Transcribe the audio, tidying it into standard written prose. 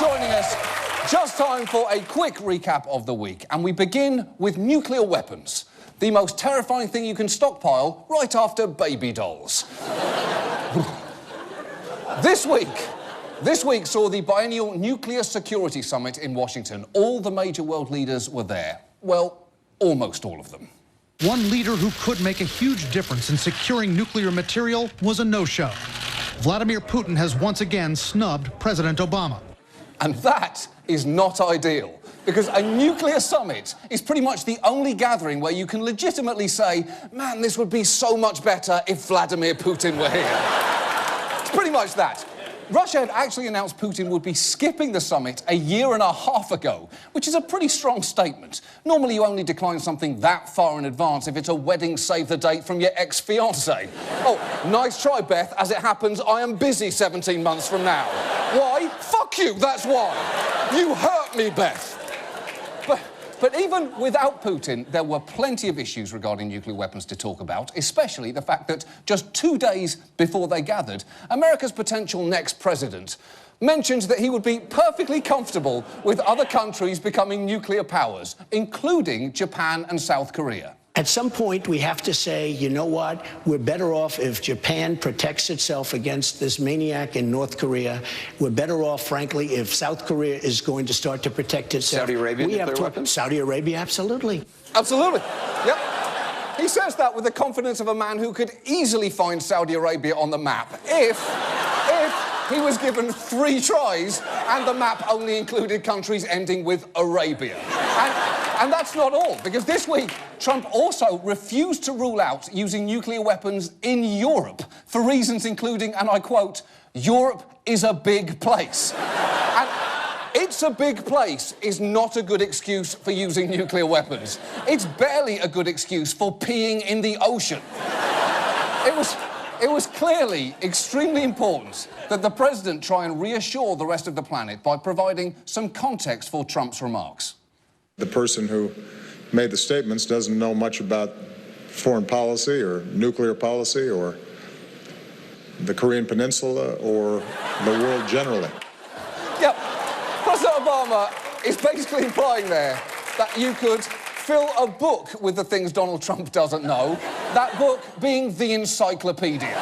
joining us. Just time for a quick recap of the week. And we begin with nuclear weapons. The most terrifying thing you can stockpile right after baby dolls. This week saw the biennial Nuclear Security Summit in Washington. All the major world leaders were there. Well, almost all of them. One leader who could make a huge difference in securing nuclear material was a no-show. Vladimir Putin has once again snubbed President Obama. And that is not ideal, because a nuclear summit is pretty much the only gathering where you can legitimately say, man, this would be so much better if Vladimir Putin were here. It's pretty much that. Russia had actually announced Putin would be skipping the summit a year and a half ago, which is a pretty strong statement. Normally you only decline something that far in advance if it's a wedding save-the-date from your ex-fiancée. Oh, nice try, Beth. As it happens, I am busy 17 months from now. Why? Fuck you, that's why. You hurt me, Beth. But even without Putin, there were plenty of issues regarding nuclear weapons to talk about, especially the fact that just 2 days before they gathered, America's potential next president mentioned that he would be perfectly comfortable with other countries becoming nuclear powers, including Japan and South Korea. At some point, we have to say, you know what? We're better off if Japan protects itself against this maniac in North Korea. We're better off, frankly, if South Korea is going to start to protect itself. Saudi Arabia, nuclear weapons? Saudi Arabia, absolutely. Absolutely. Yep. He says that with the confidence of a man who could easily find Saudi Arabia on the map if he was given 3 tries and the map only included countries ending with Arabia. And that's not all, because this week, Trump also refused to rule out using nuclear weapons in Europe for reasons including, and I quote, Europe is a big place. And it's a big place is not a good excuse for using nuclear weapons. It's barely a good excuse for peeing in the ocean. It was clearly extremely important that the president try and reassure the rest of the planet by providing some context for Trump's remarks. The person who made the statements doesn't know much about foreign policy or nuclear policy or the Korean Peninsula or the world generally. Yep. President Obama is basically implying there that you could fill a book with the things Donald Trump doesn't know, that book being the encyclopedia.